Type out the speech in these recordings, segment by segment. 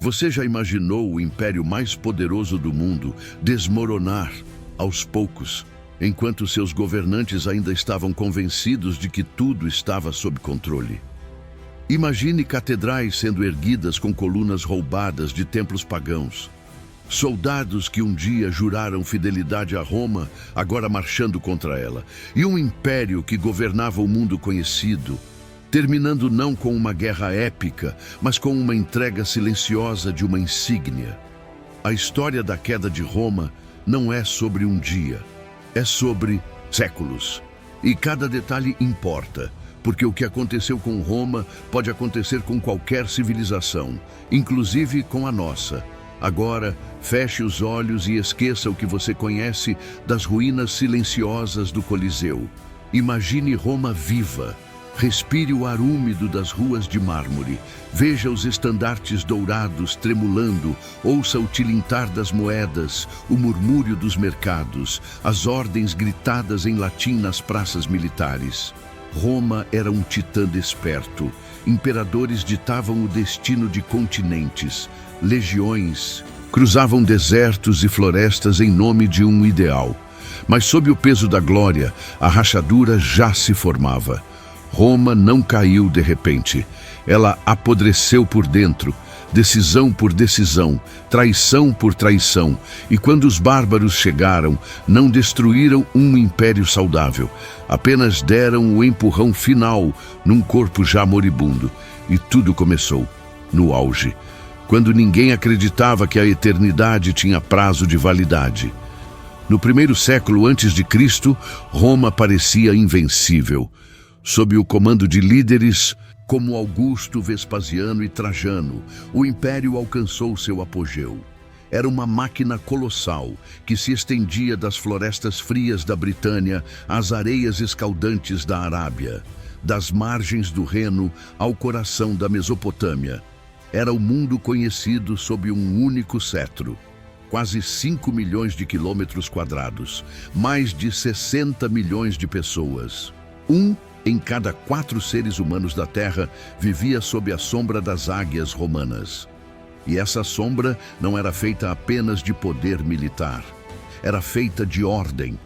Você já imaginou o império mais poderoso do mundo desmoronar aos poucos, enquanto seus governantes ainda estavam convencidos de que tudo estava sob controle? Imagine catedrais sendo erguidas com colunas roubadas de templos pagãos. Soldados que um dia juraram fidelidade a Roma, agora marchando contra ela. E um império que governava o mundo conhecido, terminando não com uma guerra épica, mas com uma entrega silenciosa de uma insígnia. A história da queda de Roma não é sobre um dia, é sobre séculos. E cada detalhe importa, porque o que aconteceu com Roma pode acontecer com qualquer civilização, inclusive com a nossa. Agora, feche os olhos e esqueça o que você conhece das ruínas silenciosas do Coliseu. Imagine Roma viva. Respire o ar úmido das ruas de mármore. Veja os estandartes dourados tremulando. Ouça o tilintar das moedas, o murmúrio dos mercados, as ordens gritadas em latim nas praças militares. Roma era um titã desperto. Imperadores ditavam o destino de continentes. Legiões cruzavam desertos e florestas em nome de um ideal. Mas sob o peso da glória, a rachadura já se formava. Roma não caiu de repente. Ela apodreceu por dentro, decisão por decisão, traição por traição. E quando os bárbaros chegaram, não destruíram um império saudável. Apenas deram o empurrão final num corpo já moribundo. E tudo começou no auge, quando ninguém acreditava que a eternidade tinha prazo de validade. No primeiro século antes de Cristo, Roma parecia invencível. Sob o comando de líderes como Augusto, Vespasiano e Trajano, o império alcançou seu apogeu. Era uma máquina colossal que se estendia das florestas frias da Britânia às areias escaldantes da Arábia, das margens do Reno ao coração da Mesopotâmia. Era o mundo conhecido sob um único cetro. Quase 5 milhões de quilômetros quadrados, mais de 60 milhões de pessoas. Em cada 4 seres humanos da Terra vivia sob a sombra das águias romanas. E essa sombra não era feita apenas de poder militar. Era feita de ordem.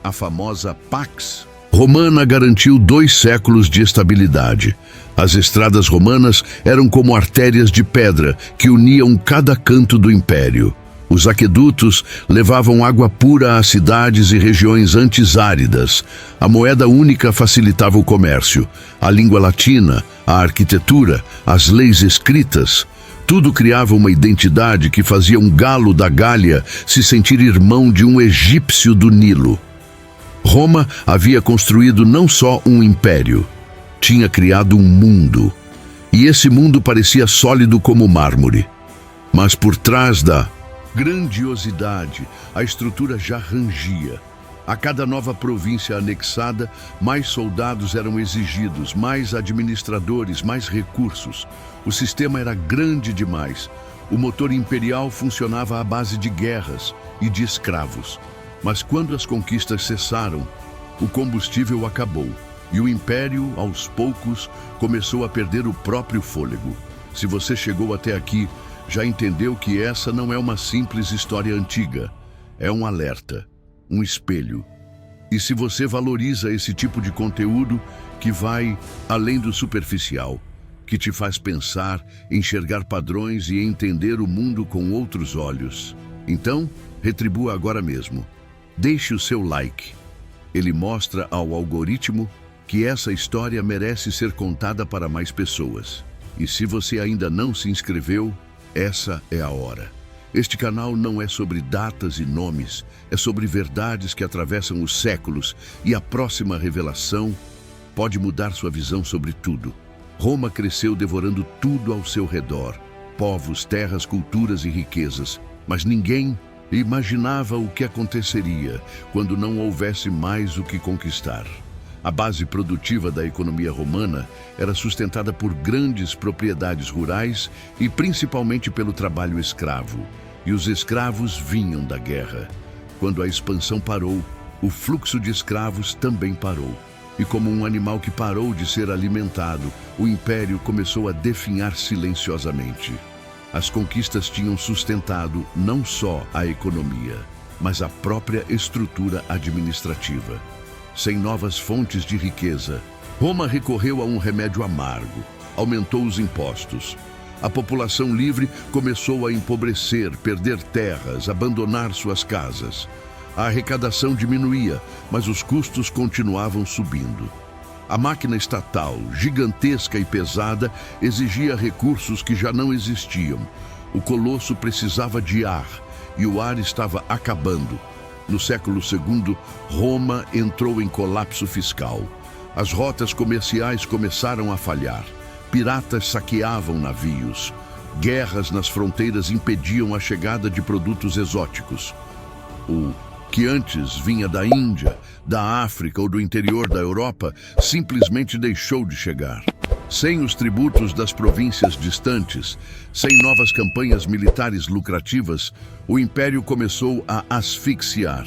A famosa Pax Romana garantiu 2 séculos de estabilidade. As estradas romanas eram como artérias de pedra que uniam cada canto do império. Os aquedutos levavam água pura a cidades e regiões antes áridas. A moeda única facilitava o comércio. A língua latina, a arquitetura, as leis escritas, tudo criava uma identidade que fazia um galo da Gália se sentir irmão de um egípcio do Nilo. Roma havia construído não só um império, tinha criado um mundo. E esse mundo parecia sólido como mármore. Mas por trás da grandiosidade, a estrutura já rangia. A cada nova província anexada, mais soldados eram exigidos, mais administradores, mais recursos. O sistema era grande demais. O motor imperial funcionava à base de guerras e de escravos. Mas quando as conquistas cessaram, o combustível acabou e o império, aos poucos, começou a perder o próprio fôlego. Se você chegou até aqui, já entendeu que essa não é uma simples história antiga. É um alerta, um espelho. E se você valoriza esse tipo de conteúdo que vai além do superficial, que te faz pensar, enxergar padrões e entender o mundo com outros olhos, então, retribua agora mesmo. Deixe o seu like. Ele mostra ao algoritmo que essa história merece ser contada para mais pessoas. E se você ainda não se inscreveu, essa é a hora. Este canal não é sobre datas e nomes, é sobre verdades que atravessam os séculos, e a próxima revelação pode mudar sua visão sobre tudo. Roma cresceu devorando tudo ao seu redor, povos, terras, culturas e riquezas, mas ninguém imaginava o que aconteceria quando não houvesse mais o que conquistar. A base produtiva da economia romana era sustentada por grandes propriedades rurais e principalmente pelo trabalho escravo. E os escravos vinham da guerra. Quando a expansão parou, o fluxo de escravos também parou. E como um animal que parou de ser alimentado, o império começou a definhar silenciosamente. As conquistas tinham sustentado não só a economia, mas a própria estrutura administrativa. Sem novas fontes de riqueza, Roma recorreu a um remédio amargo: aumentou os impostos. A população livre começou a empobrecer, perder terras, abandonar suas casas. A arrecadação diminuía, mas os custos continuavam subindo. A máquina estatal, gigantesca e pesada, exigia recursos que já não existiam. O colosso precisava de ar, e o ar estava acabando. No século II, Roma entrou em colapso fiscal. As rotas comerciais começaram a falhar. Piratas saqueavam navios. Guerras nas fronteiras impediam a chegada de produtos exóticos. O que antes vinha da Índia, da África ou do interior da Europa, simplesmente deixou de chegar. Sem os tributos das províncias distantes, sem novas campanhas militares lucrativas, o Império começou a asfixiar.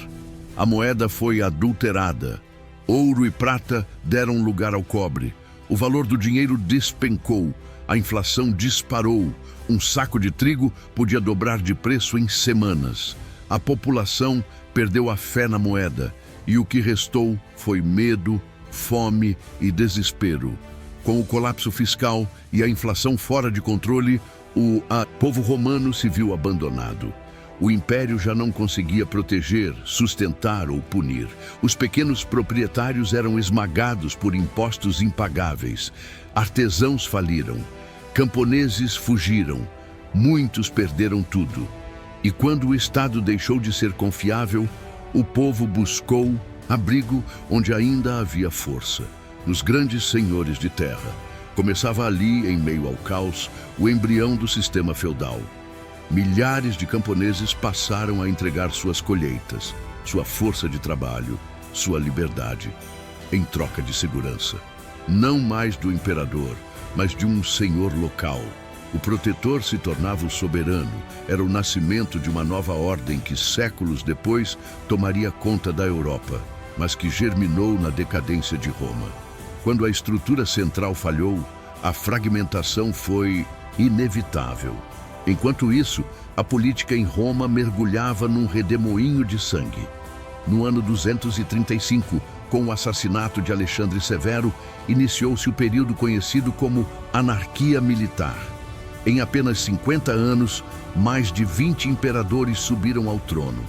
A moeda foi adulterada. Ouro e prata deram lugar ao cobre. O valor do dinheiro despencou. A inflação disparou. Um saco de trigo podia dobrar de preço em semanas. A população perdeu a fé na moeda, e o que restou foi medo, fome e desespero. Com o colapso fiscal e a inflação fora de controle, o povo romano se viu abandonado. O império já não conseguia proteger, sustentar ou punir. Os pequenos proprietários eram esmagados por impostos impagáveis. Artesãos faliram. Camponeses fugiram. Muitos perderam tudo. E quando o Estado deixou de ser confiável, o povo buscou abrigo onde ainda havia força, nos grandes senhores de terra. Começava ali, em meio ao caos, o embrião do sistema feudal. Milhares de camponeses passaram a entregar suas colheitas, sua força de trabalho, sua liberdade, em troca de segurança. Não mais do imperador, mas de um senhor local. O protetor se tornava o soberano. Era o nascimento de uma nova ordem que, séculos depois, tomaria conta da Europa, mas que germinou na decadência de Roma. Quando a estrutura central falhou, a fragmentação foi inevitável. Enquanto isso, a política em Roma mergulhava num redemoinho de sangue. No ano 235, com o assassinato de Alexandre Severo, iniciou-se o período conhecido como anarquia militar. Em apenas 50 anos, mais de 20 imperadores subiram ao trono.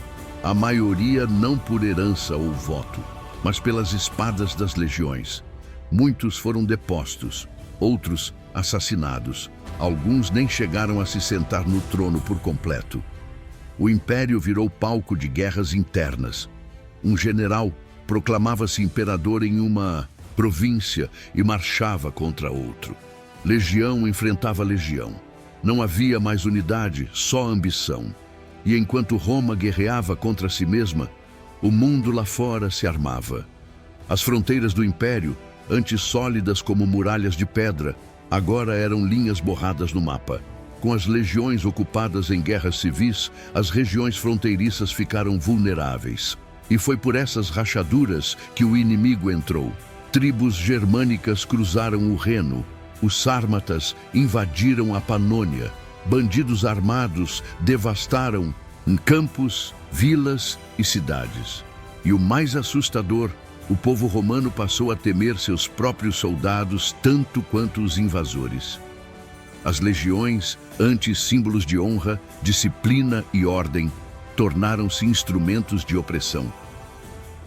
A maioria não por herança ou voto, mas pelas espadas das legiões. Muitos foram depostos, outros assassinados. Alguns nem chegaram a se sentar no trono por completo. O império virou palco de guerras internas. Um general proclamava-se imperador em uma província e marchava contra outro. Legião enfrentava legião. Não havia mais unidade, só ambição. E enquanto Roma guerreava contra si mesma, o mundo lá fora se armava. As fronteiras do império, antes sólidas como muralhas de pedra, agora eram linhas borradas no mapa. Com as legiões ocupadas em guerras civis, as regiões fronteiriças ficaram vulneráveis. E foi por essas rachaduras que o inimigo entrou. Tribos germânicas cruzaram o Reno. Os sármatas invadiram a Panônia. Bandidos armados devastaram campos, vilas e cidades. E o mais assustador, o povo romano passou a temer seus próprios soldados tanto quanto os invasores. As legiões, antes símbolos de honra, disciplina e ordem, tornaram-se instrumentos de opressão.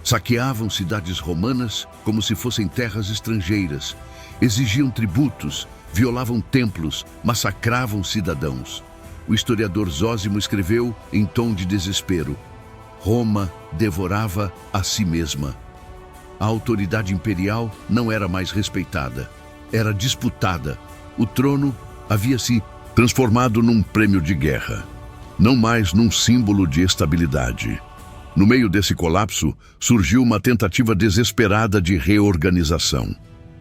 Saqueavam cidades romanas como se fossem terras estrangeiras, exigiam tributos, violavam templos, massacravam cidadãos. O historiador Zósimo escreveu, em tom de desespero: Roma devorava a si mesma. A autoridade imperial não era mais respeitada, era disputada. O trono havia se transformado num prêmio de guerra, não mais num símbolo de estabilidade. No meio desse colapso, surgiu uma tentativa desesperada de reorganização.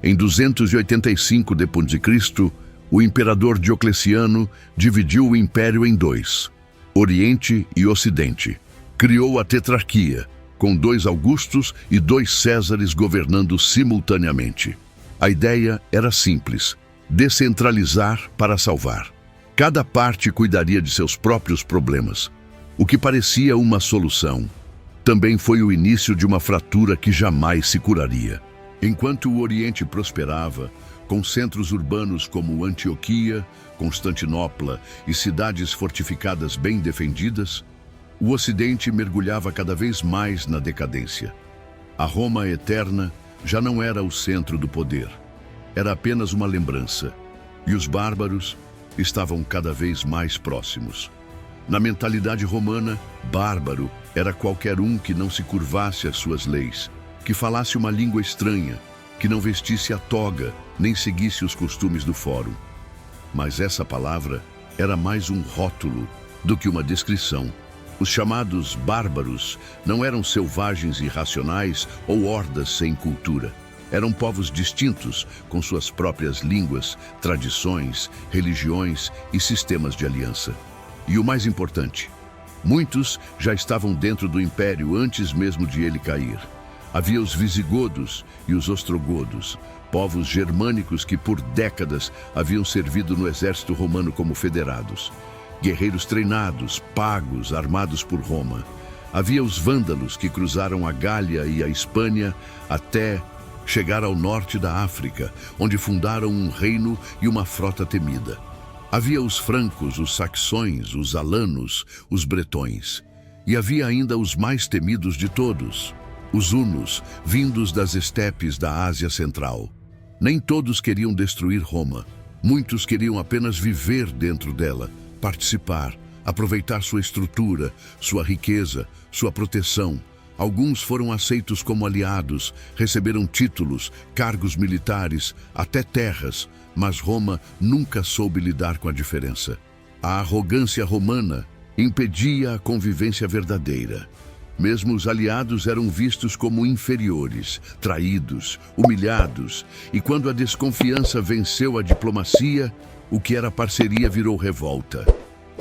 Em 285 d.C., o imperador Diocleciano dividiu o império em dois, Oriente e Ocidente. Criou a tetrarquia, com 2 Augustos e 2 Césares governando simultaneamente. A ideia era simples: descentralizar para salvar. Cada parte cuidaria de seus próprios problemas. O que parecia uma solução, também foi o início de uma fratura que jamais se curaria. Enquanto o Oriente prosperava, com centros urbanos como Antioquia, Constantinopla e cidades fortificadas bem defendidas, o Ocidente mergulhava cada vez mais na decadência. A Roma eterna já não era o centro do poder. Era apenas uma lembrança. E os bárbaros estavam cada vez mais próximos. Na mentalidade romana, bárbaro era qualquer um que não se curvasse às suas leis, que falasse uma língua estranha, que não vestisse a toga, nem seguisse os costumes do fórum. Mas essa palavra era mais um rótulo do que uma descrição. Os chamados bárbaros não eram selvagens irracionais ou hordas sem cultura. Eram povos distintos, com suas próprias línguas, tradições, religiões e sistemas de aliança. E o mais importante, muitos já estavam dentro do império antes mesmo de ele cair. Havia os visigodos e os ostrogodos, povos germânicos que por décadas haviam servido no exército romano como federados. Guerreiros treinados, pagos, armados por Roma. Havia os vândalos que cruzaram a Gália e a Espanha até chegar ao norte da África, onde fundaram um reino e uma frota temida. Havia os francos, os saxões, os alanos, os bretões. E havia ainda os mais temidos de todos, os hunos, vindos das estepes da Ásia Central. Nem todos queriam destruir Roma. Muitos queriam apenas viver dentro dela, participar, aproveitar sua estrutura, sua riqueza, sua proteção. Alguns foram aceitos como aliados, receberam títulos, cargos militares, até terras, mas Roma nunca soube lidar com a diferença. A arrogância romana impedia a convivência verdadeira. Mesmo os aliados eram vistos como inferiores, traídos, humilhados, e quando a desconfiança venceu a diplomacia, o que era parceria virou revolta.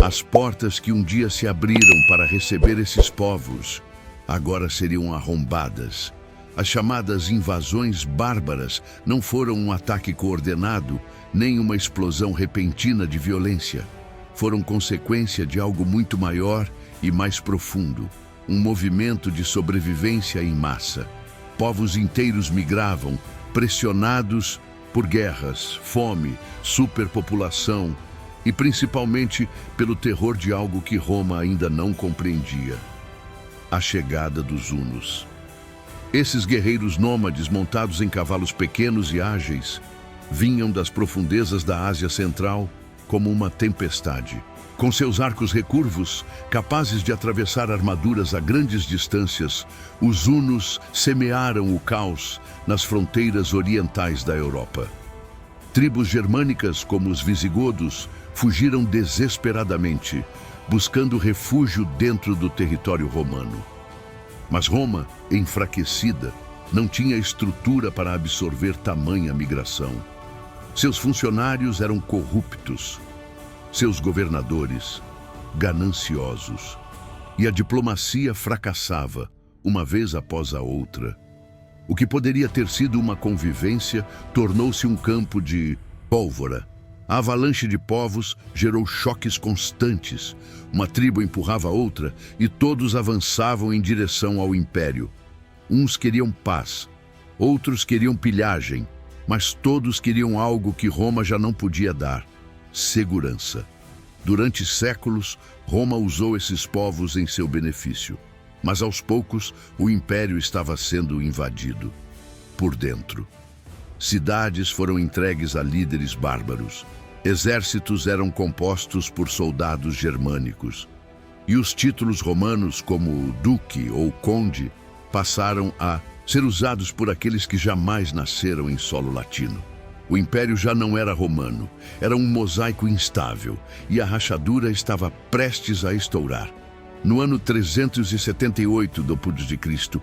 As portas que um dia se abriram para receber esses povos agora seriam arrombadas. As chamadas invasões bárbaras não foram um ataque coordenado, nem uma explosão repentina de violência. Foram consequência de algo muito maior e mais profundo, um movimento de sobrevivência em massa. Povos inteiros migravam, pressionados por guerras, fome, superpopulação e principalmente pelo terror de algo que Roma ainda não compreendia: a chegada dos hunos. Esses guerreiros nômades montados em cavalos pequenos e ágeis vinham das profundezas da Ásia Central como uma tempestade. Com seus arcos recurvos, capazes de atravessar armaduras a grandes distâncias, os hunos semearam o caos nas fronteiras orientais da Europa. Tribos germânicas, como os visigodos, fugiram desesperadamente, buscando refúgio dentro do território romano. Mas Roma, enfraquecida, não tinha estrutura para absorver tamanha migração. Seus funcionários eram corruptos, seus governadores gananciosos, e a diplomacia fracassava, uma vez após a outra. O que poderia ter sido uma convivência tornou-se um campo de pólvora. A avalanche de povos gerou choques constantes. Uma tribo empurrava a outra e todos avançavam em direção ao império. Uns queriam paz, outros queriam pilhagem, mas todos queriam algo que Roma já não podia dar: segurança. Durante séculos, Roma usou esses povos em seu benefício, mas aos poucos o império estava sendo invadido por dentro. Cidades foram entregues a líderes bárbaros. Exércitos eram compostos por soldados germânicos. E os títulos romanos, como duque ou conde, passaram a ser usados por aqueles que jamais nasceram em solo latino. O império já não era romano, era um mosaico instável, e a rachadura estava prestes a estourar. No ano 378 d.C.,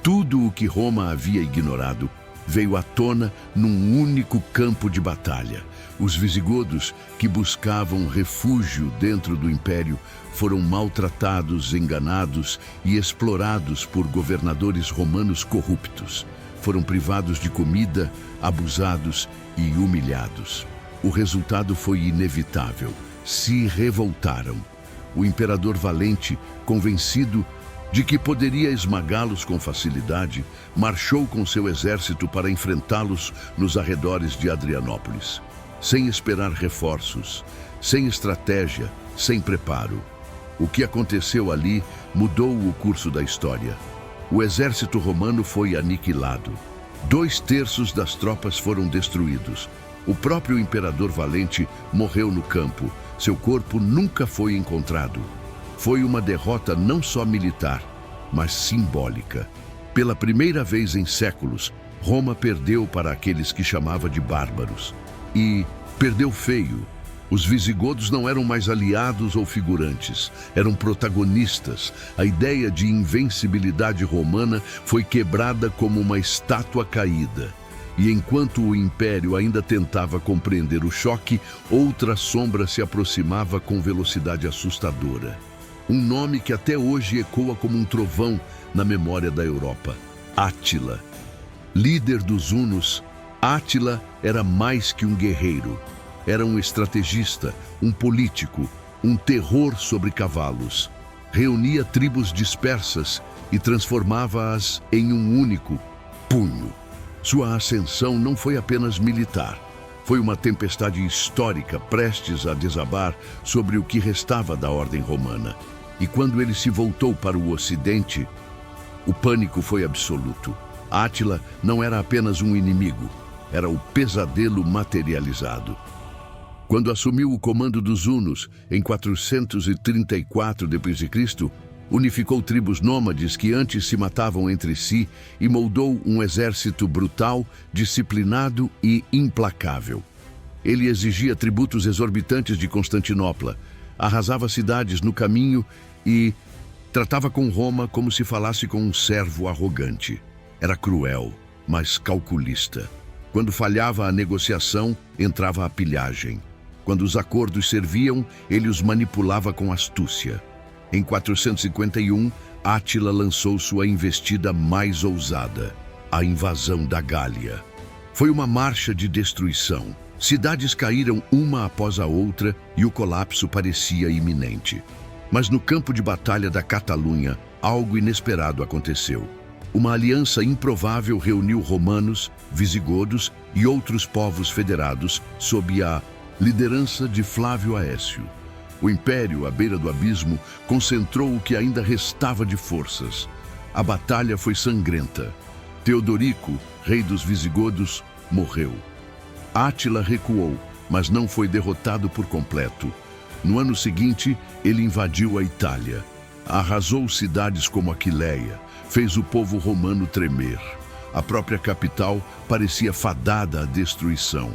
tudo o que Roma havia ignorado veio à tona num único campo de batalha. Os visigodos, que buscavam refúgio dentro do império, foram maltratados, enganados e explorados por governadores romanos corruptos. Foram privados de comida, abusados e humilhados. O resultado foi inevitável: se revoltaram. O imperador valente, convencido de que poderia esmagá-los com facilidade, marchou com seu exército para enfrentá-los nos arredores de Adrianópolis, sem esperar reforços, sem estratégia, sem preparo. O que aconteceu ali mudou o curso da história. O exército romano foi aniquilado. 2/3 das tropas foram destruídos. O próprio imperador valente morreu no campo. Seu corpo nunca foi encontrado. Foi uma derrota não só militar, mas simbólica. Pela primeira vez em séculos, Roma perdeu para aqueles que chamava de bárbaros. E perdeu feio. Os visigodos não eram mais aliados ou figurantes, eram protagonistas. A ideia de invencibilidade romana foi quebrada como uma estátua caída. E enquanto o império ainda tentava compreender o choque, outra sombra se aproximava com velocidade assustadora. Um nome que até hoje ecoa como um trovão na memória da Europa: Átila. Líder dos hunos, Átila era mais que um guerreiro. Era um estrategista, um político, um terror sobre cavalos. Reunia tribos dispersas e transformava-as em um único punho. Sua ascensão não foi apenas militar. Foi uma tempestade histórica prestes a desabar sobre o que restava da ordem romana. E quando ele se voltou para o ocidente, o pânico foi absoluto. Átila não era apenas um inimigo, era o pesadelo materializado. Quando assumiu o comando dos hunos, em 434 d.C., unificou tribos nômades que antes se matavam entre si e moldou um exército brutal, disciplinado e implacável. Ele exigia tributos exorbitantes de Constantinopla, arrasava cidades no caminho e tratava com Roma como se falasse com um servo arrogante. Era cruel, mas calculista. Quando falhava a negociação, entrava a pilhagem. Quando os acordos serviam, ele os manipulava com astúcia. Em 451, Átila lançou sua investida mais ousada, a invasão da Gália. Foi uma marcha de destruição. Cidades caíram uma após a outra e o colapso parecia iminente. Mas no campo de batalha da Catalunha, algo inesperado aconteceu. Uma aliança improvável reuniu romanos, visigodos e outros povos federados sob a liderança de Flávio Aécio. O império, à beira do abismo, concentrou o que ainda restava de forças. A batalha foi sangrenta. Teodorico, rei dos visigodos, morreu. Átila recuou, mas não foi derrotado por completo. No ano seguinte, ele invadiu a Itália. Arrasou cidades como Aquileia, fez o povo romano tremer. A própria capital parecia fadada à destruição.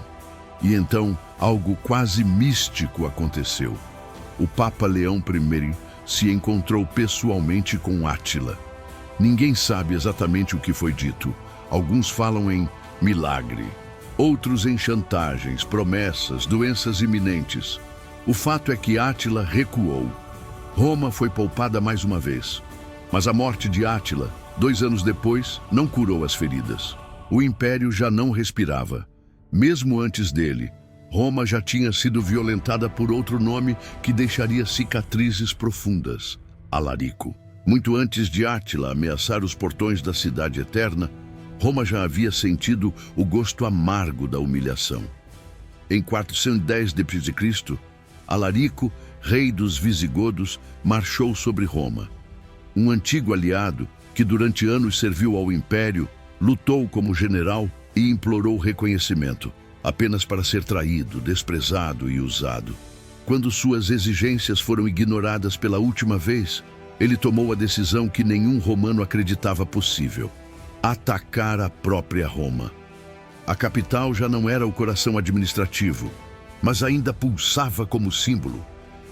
E então, algo quase místico aconteceu. O Papa Leão I se encontrou pessoalmente com Átila. Ninguém sabe exatamente o que foi dito. Alguns falam em milagre, outros em chantagens, promessas, doenças iminentes. O fato é que Átila recuou. Roma foi poupada mais uma vez. Mas a morte de Átila, 2 anos depois, não curou as feridas. O império já não respirava. Mesmo antes dele, Roma já tinha sido violentada por outro nome que deixaria cicatrizes profundas: Alarico. Muito antes de Átila ameaçar os portões da cidade eterna, Roma já havia sentido o gosto amargo da humilhação. Em 410 d.C., Alarico, rei dos visigodos, marchou sobre Roma. Um antigo aliado, que durante anos serviu ao império, lutou como general e implorou reconhecimento, apenas para ser traído, desprezado e usado. Quando suas exigências foram ignoradas pela última vez, ele tomou a decisão que nenhum romano acreditava possível: atacar a própria Roma. A capital já não era o coração administrativo, mas ainda pulsava como símbolo.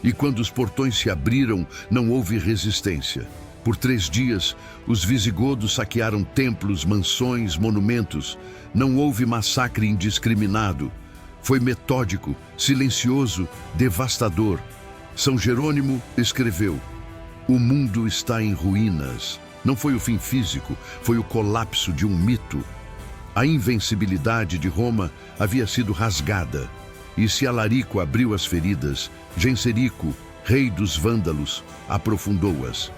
E quando os portões se abriram, não houve resistência. Por 3 dias, os visigodos saquearam templos, mansões, monumentos. Não houve massacre indiscriminado. Foi metódico, silencioso, devastador. São Jerônimo escreveu: "O mundo está em ruínas." Não foi o fim físico, foi o colapso de um mito. A invencibilidade de Roma havia sido rasgada. E se Alarico abriu as feridas, Genserico, rei dos vândalos, aprofundou-as.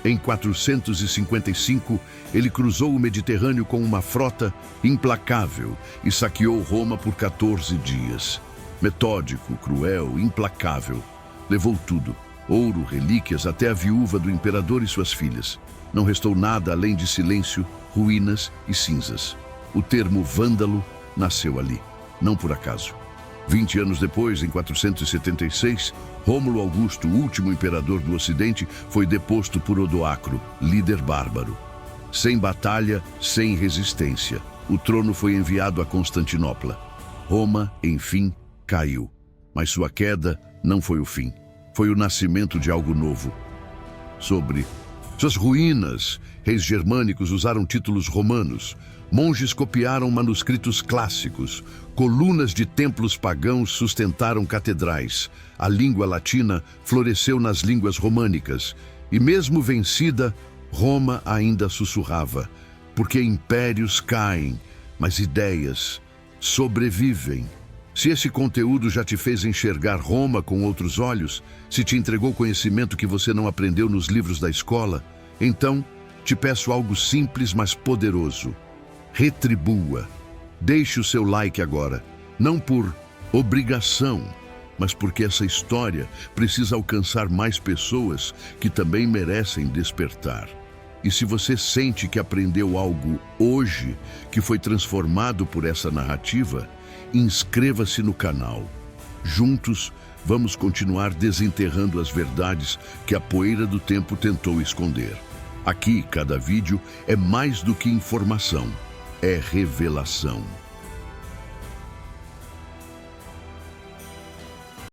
Em 455, ele cruzou o Mediterrâneo com uma frota implacável e saqueou Roma por 14 dias. Metódico, cruel, implacável. Levou tudo, ouro, relíquias, até a viúva do imperador e suas filhas. Não restou nada além de silêncio, ruínas e cinzas. O termo vândalo nasceu ali, não por acaso. 20 anos depois, em 476, Rômulo Augusto, o último imperador do Ocidente, foi deposto por Odoacro, líder bárbaro. Sem batalha, sem resistência, o trono foi enviado a Constantinopla. Roma, enfim, caiu. Mas sua queda não foi o fim. Foi o nascimento de algo novo. Sobre suas ruínas, reis germânicos usaram títulos romanos. Monges copiaram manuscritos clássicos. Colunas de templos pagãos sustentaram catedrais. A língua latina floresceu nas línguas românicas. E mesmo vencida, Roma ainda sussurrava. Porque impérios caem, mas ideias sobrevivem. Se esse conteúdo já te fez enxergar Roma com outros olhos, se te entregou conhecimento que você não aprendeu nos livros da escola, então te peço algo simples, mas poderoso. Retribua. Deixe o seu like agora, não por obrigação, mas porque essa história precisa alcançar mais pessoas que também merecem despertar. E se você sente que aprendeu algo hoje, que foi transformado por essa narrativa, inscreva-se no canal. Juntos, vamos continuar desenterrando as verdades que a poeira do tempo tentou esconder. Aqui, cada vídeo é mais do que informação, é revelação.